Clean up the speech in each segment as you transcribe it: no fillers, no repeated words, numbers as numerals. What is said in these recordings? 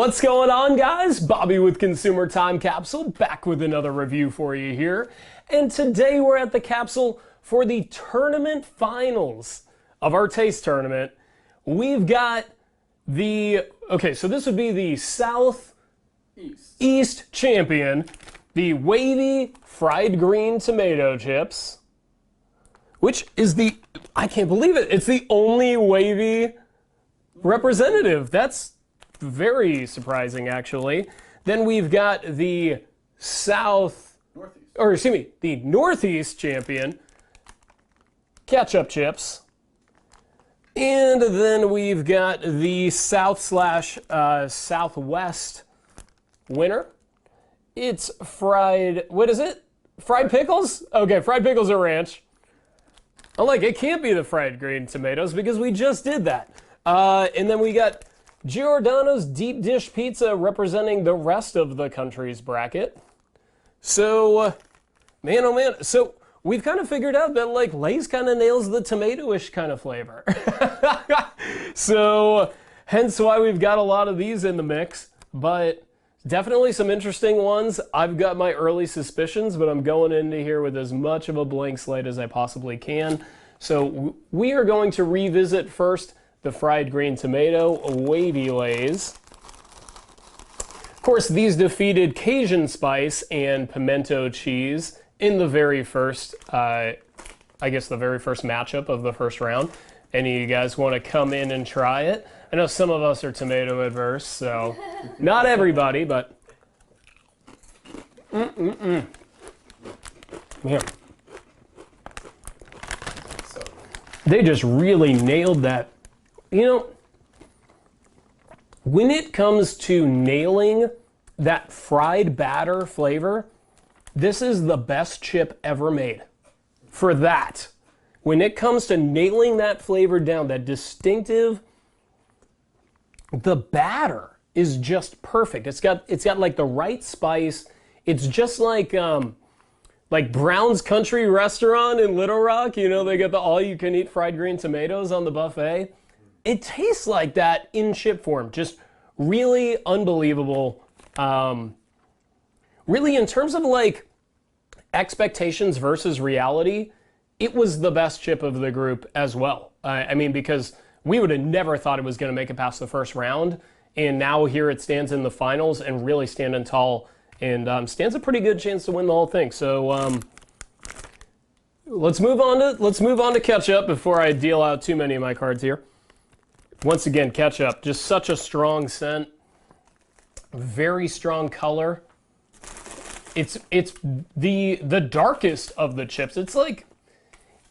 What's going on, guys? Bobby with Consumer Time Capsule, back with another review for you here. And today we're at the Capsule for the tournament finals of our taste tournament. We've got the, so this would be the Southeast champion, the wavy fried green tomato chips, which is the, I can't believe it, it's the only wavy representative. That's very surprising, actually. Then we've got the the Northeast champion, ketchup chips. And then we've got the Southwest winner. It's fried, what is it? Fried pickles? Okay, fried pickles or ranch. I'm like, it can't be the fried green tomatoes because we just did that. And then we got Giordano's deep dish pizza representing the rest of the country's bracket. So, man, oh man. So we've kind of figured out that like Lay's kind of nails the tomato-ish kind of flavor. So hence why we've got a lot of these in the mix, but definitely some interesting ones. I've got my early suspicions, but I'm going into here with as much of a blank slate as I possibly can. So we are going to revisit first the fried green tomato wavy Lays. Of course, these defeated Cajun spice and pimento cheese in the very first, I guess the very first matchup of the first round. Any of you guys want to come in and try it? I know some of us are tomato adverse, so not everybody, but man. They just really nailed that. You know, when it comes to nailing that fried batter flavor, this is the best chip ever made. For that, when it comes to nailing that flavor down, that distinctive, the batter is just perfect. It's got like the right spice. It's just like Brown's Country Restaurant in Little Rock. You know, they get the all-you-can-eat fried green tomatoes on the buffet. It tastes like that in chip form. Just really unbelievable. Really, in terms of like expectations versus reality, it was the best chip of the group as well. I mean, because we would have never thought it was going to make it past the first round, and now here it stands in the finals and really standing tall and stands a pretty good chance to win the whole thing. So let's move on to ketchup before I deal out too many of my cards here. Once again, ketchup, just such a strong scent, very strong color. It's the darkest of the chips. It's like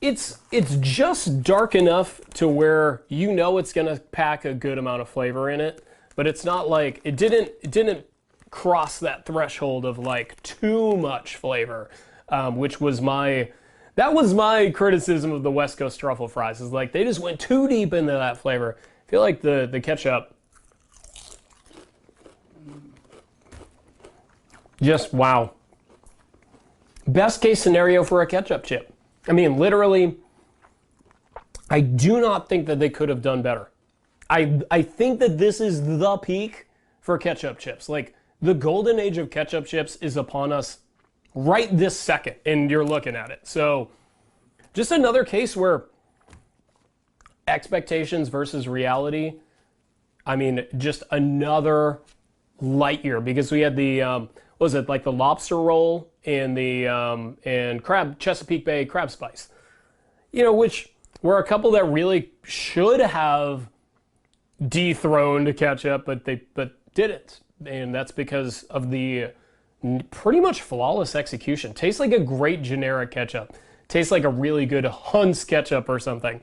it's just dark enough to where you know it's gonna pack a good amount of flavor in it, but it's not like it didn't cross that threshold of like too much flavor, which was my criticism of the West Coast truffle fries. Is like they just went too deep into that flavor. I feel like the ketchup, just wow. Best case scenario for a ketchup chip. I mean, literally, I do not think that they could have done better. I think that this is the peak for ketchup chips. Like, the golden age of ketchup chips is upon us right this second, and you're looking at it. So, just another case where expectations versus reality, I mean, just another light year, because we had the, what was it, like the lobster roll and the and Chesapeake Bay crab spice, you know, which were a couple that really should have dethroned ketchup, but didn't, and that's because of the pretty much flawless execution. Tastes like a great generic ketchup. Tastes like a really good Hunt's ketchup or something.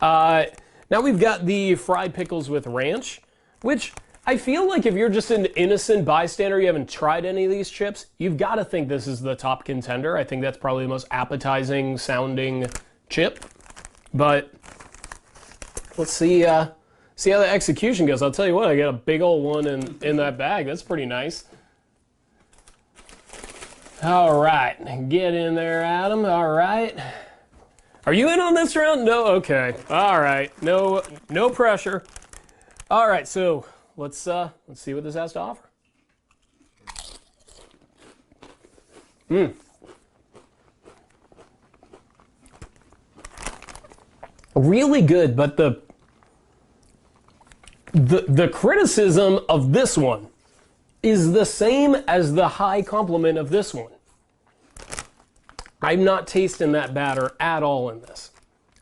Now we've got the fried pickles with ranch, which I feel like if you're just an innocent bystander, you haven't tried any of these chips, you've got to think this is the top contender. I think that's probably the most appetizing sounding chip. But let's see how the execution goes. I'll tell you what, I got a big old one in that bag. That's pretty nice. All right, get in there, Adam. All right. Are you in on this round? No? Okay. All right. No pressure. All right, so let's see what this has to offer. Really good, but the criticism of this one is the same as the high compliment of this one. I'm not tasting that batter at all in this.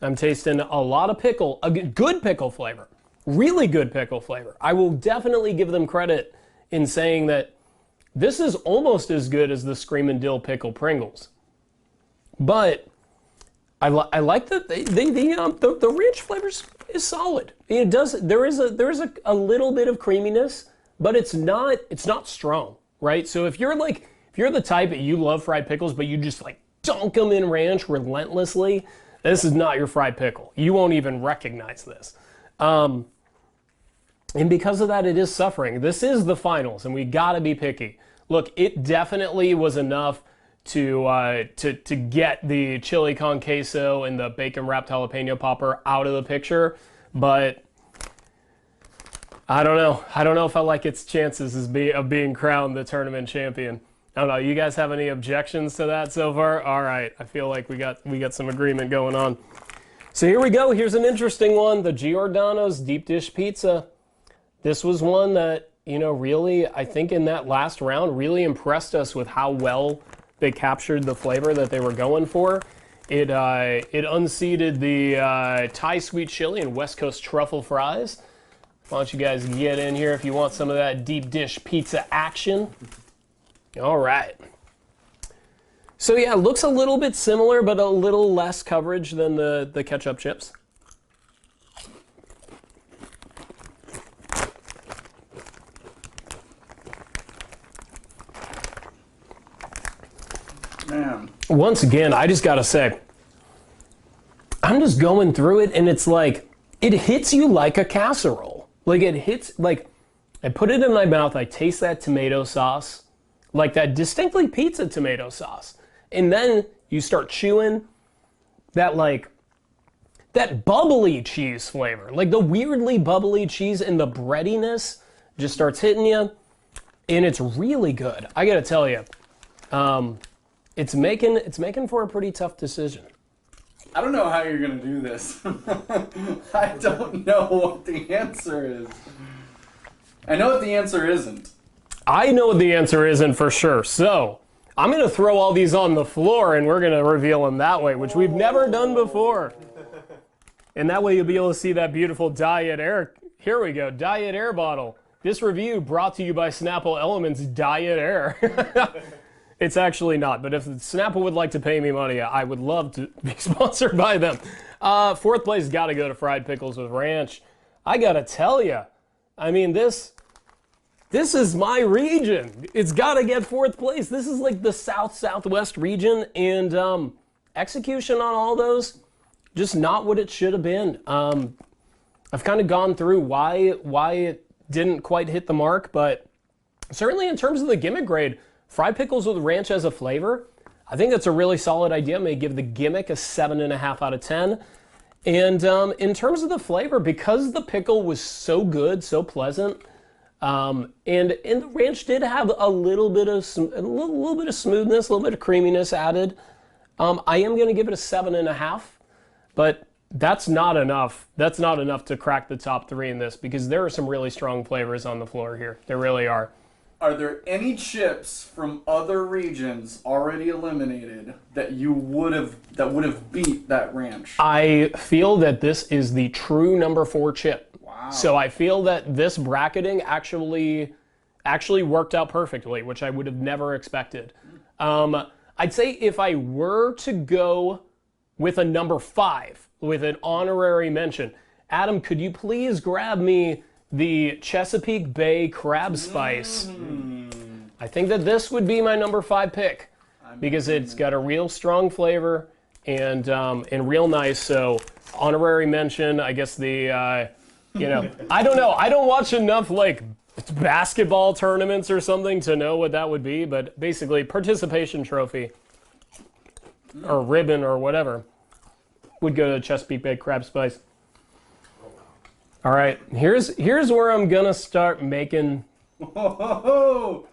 I'm tasting a lot of pickle, a good pickle flavor, really good pickle flavor. I will definitely give them credit in saying that this is almost as good as the Screamin' Dill Pickle Pringles. But I like that the ranch flavors is solid. It does. There is a little bit of creaminess, but it's not strong, right? So if you're the type that you love fried pickles, but you just like dunk them in ranch relentlessly, this is not your fried pickle. You won't even recognize this. And because of that, it is suffering. This is the finals, and we gotta be picky. Look, it definitely was enough to get the chili con queso and the bacon wrapped jalapeno popper out of the picture, but I don't know. I don't know if I like its chances of being crowned the tournament champion. I don't know. You guys have any objections to that so far? All right. I feel like we got some agreement going on. So here we go. Here's an interesting one. The Giordano's deep dish pizza. This was one that, you know, really, I think in that last round really impressed us with how well they captured the flavor that they were going for. It unseated the Thai sweet chili and West Coast truffle fries. Why don't you guys get in here if you want some of that deep dish pizza action. All right. So yeah, it looks a little bit similar, but a little less coverage than the ketchup chips. Man. Once again, I just gotta say, I'm just going through it and it's like, it hits you like a casserole. Like it hits, like, I put it in my mouth, I taste that tomato sauce, like that distinctly pizza tomato sauce. And then you start chewing that that bubbly cheese flavor, like the weirdly bubbly cheese and the breadiness just starts hitting you. And it's really good. I gotta tell you, it's making for a pretty tough decision. I don't know how you're gonna do this. I don't know what the answer is. I know what the answer isn't. I know what the answer isn't for sure. So I'm gonna throw all these on the floor and we're gonna reveal them that way, which we've never done before. And that way you'll be able to see that beautiful Diet Air. Here we go, Diet Air bottle. This review brought to you by Snapple Elements Diet Air. It's actually not, but if Snapple would like to pay me money, I would love to be sponsored by them. Fourth place got to go to fried pickles with ranch. I got to tell you, I mean, this is my region. It's got to get fourth place. This is like the southwest region, and execution on all those, just not what it should have been. I've kind of gone through why it didn't quite hit the mark, but certainly in terms of the gimmick grade, fried pickles with ranch as a flavor, I think that's a really solid idea. I may give the gimmick a 7.5 out of 10. And in terms of the flavor, because the pickle was so good, so pleasant, and the ranch did have a little bit of smoothness, a little bit of creaminess added, I am going to give it a 7.5. But that's not enough. That's not enough to crack the top 3 in this, because there are some really strong flavors on the floor here. There really are. Are there any chips from other regions already eliminated that would have beat that ranch? I feel that this is the true number 4 chip. Wow. So I feel that this bracketing actually worked out perfectly, which I would have never expected. I'd say if I were to go with a number 5, with an honorary mention, Adam, could you please grab me the Chesapeake Bay Crab Spice? I think that this would be my number 5 pick because it's got a real strong flavor and real nice. So honorary mention, I guess the, you know, I don't know. I don't watch enough like basketball tournaments or something to know what that would be, but basically participation trophy or ribbon or whatever would go to Chesapeake Bay Crab Spice. All right, here's where I'm gonna start making. Whoa.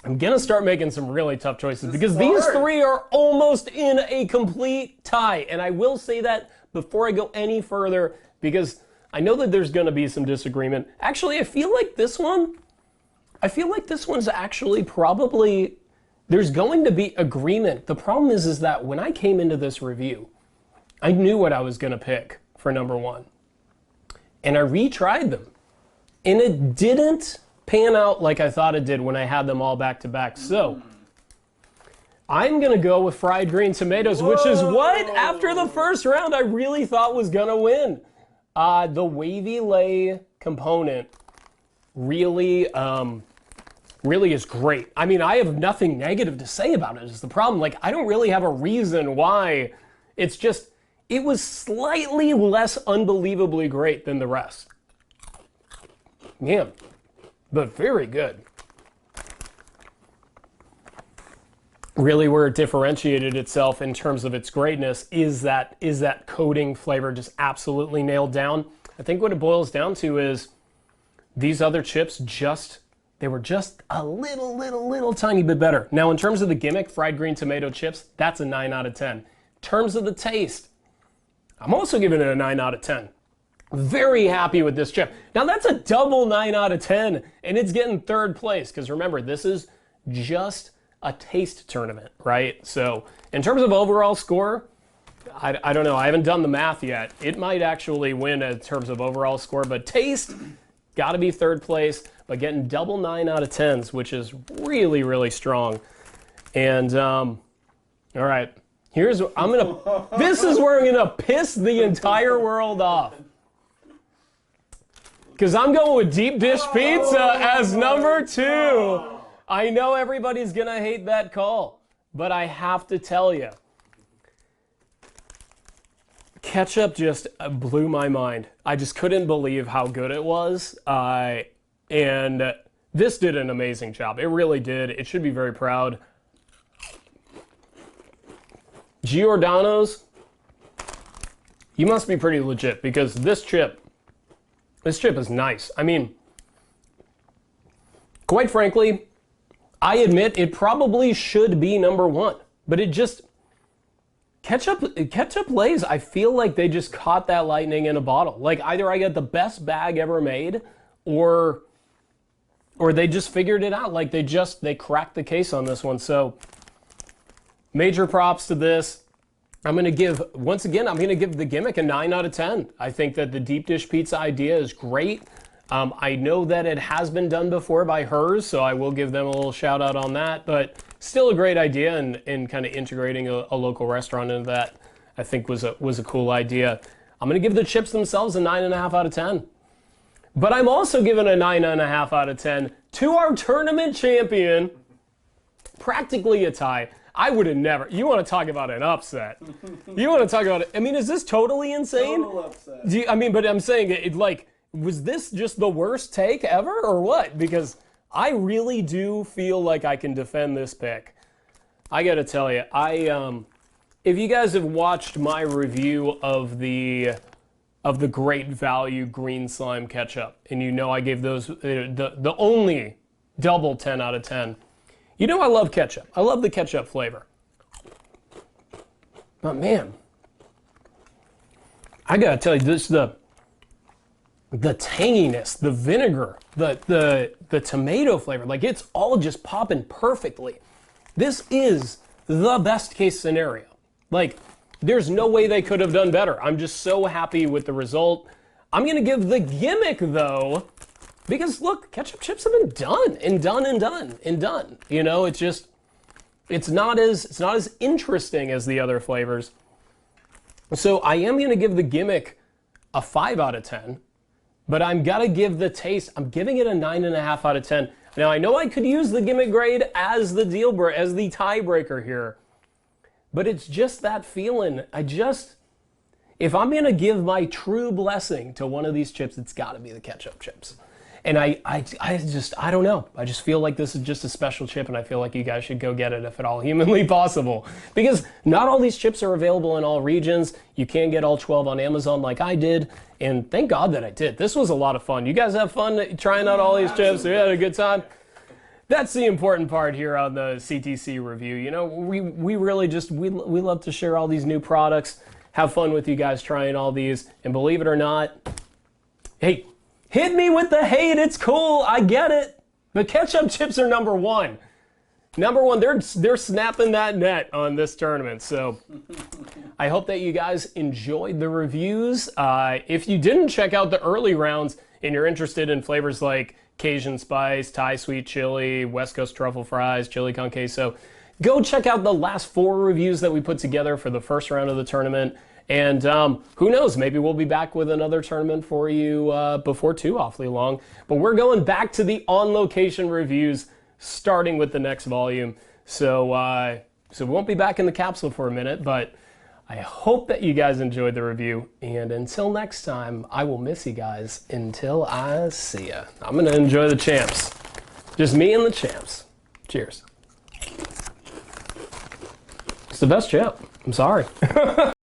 I'm gonna start making some really tough choices because is these hard. three are almost in a complete tie. And I will say that before I go any further because I know that there's gonna be some disagreement. Actually, I feel like this one's actually probably, there's going to be agreement. The problem is that when I came into this review, I knew what I was gonna pick for number one. And I retried them. And it didn't pan out like I thought it did when I had them all back to back. So I'm gonna go with fried green tomatoes, which is what after the first round I really thought was gonna win. The wavy lay component really is great. I mean, I have nothing negative to say about it is the problem. Like, I don't really have a reason why. It's just, it was slightly less unbelievably great than the rest. Man. But very good. Really where it differentiated itself in terms of its greatness is that coating flavor just absolutely nailed down. I think what it boils down to is these other chips they were just a little tiny bit better. Now in terms of the gimmick, fried green tomato chips, that's a 9 out of 10. In terms of the taste, I'm also giving it a 9 out of 10. Very happy with this chip. Now that's a double 9 out of 10 and it's getting third place because remember this is just a taste tournament, right? So in terms of overall score, I don't know, I haven't done the math yet. It might actually win in terms of overall score, but taste got to be third place, but getting double 9 out of 10s, which is really strong. And all right, this is where I'm gonna piss the entire world off. Because I'm going with deep dish pizza as number 2. I know everybody's going to hate that call, but I have to tell you, ketchup just blew my mind. I just couldn't believe how good it was. And this did an amazing job. It really did. It should be very proud. Giordano's, you must be pretty legit because this chip is nice. I mean, quite frankly, I admit it probably should be number 1, but it just, ketchup lays, I feel like they just caught that lightning in a bottle. Like either I got the best bag ever made or they just figured it out. Like they cracked the case on this one. So major props to this. I'm going to give, once again, I'm going to give the gimmick a 9 out of 10. I think that the deep dish pizza idea is great. I know that it has been done before by Hers, so I will give them a little shout out on that, but still a great idea, and kind of integrating a local restaurant into that, I think was a cool idea. I'm going to give the chips themselves a 9.5 out of 10. But I'm also giving a 9.5 out of 10 to our tournament champion, practically a tie. I would have never. You want to talk about an upset? You want to talk about it? I mean, is this totally insane? Total upset. I mean, but I'm saying like, was this just the worst take ever, or what? Because I really do feel like I can defend this pick. I got to tell you, if you guys have watched my review of the Great Value green slime ketchup, and you know I gave those the only double 10 out of 10. You know I love ketchup. I love the ketchup flavor. But man, I gotta tell you, this the tanginess, the vinegar, the tomato flavor, like it's all just popping perfectly. This is the best case scenario. Like, there's no way they could have done better. I'm just so happy with the result. I'm gonna give the gimmick though, because look, ketchup chips have been done and done and done and done. You know, it's just, it's not as interesting as the other flavors. So I am gonna give the gimmick a 5 out of 10, but I'm gotta give the taste, I'm giving it a 9.5 out of 10. Now I know I could use the gimmick grade as the tiebreaker here, but it's just that feeling. If I'm gonna give my true blessing to one of these chips, it's gotta be the ketchup chips. And I don't know. I just feel like this is just a special chip, and I feel like you guys should go get it if at all humanly possible. Because not all these chips are available in all regions. You can get all 12 on Amazon like I did, and thank God that I did. This was a lot of fun. You guys have fun trying out all these chips? We had a good time? That's the important part here on the CTC review. You know, we really just, we love to share all these new products, have fun with you guys trying all these, and believe it or not, hey, hit me with the hate, it's cool, I get it. The ketchup chips are number one. Number one, they're snapping that net on this tournament. So I hope that you guys enjoyed the reviews. If you didn't check out the early rounds and you're interested in flavors like Cajun spice, Thai sweet chili, West Coast truffle fries, chili con queso, go check out the last 4 reviews that we put together for the first round of the tournament. And who knows, maybe we'll be back with another tournament for you before too awfully long. But we're going back to the on-location reviews, starting with the next volume. So we won't be back in the capsule for a minute, but I hope that you guys enjoyed the review. And until next time, I will miss you guys until I see ya. I'm going to enjoy the champs. Just me and the champs. Cheers. It's the best chip. I'm sorry.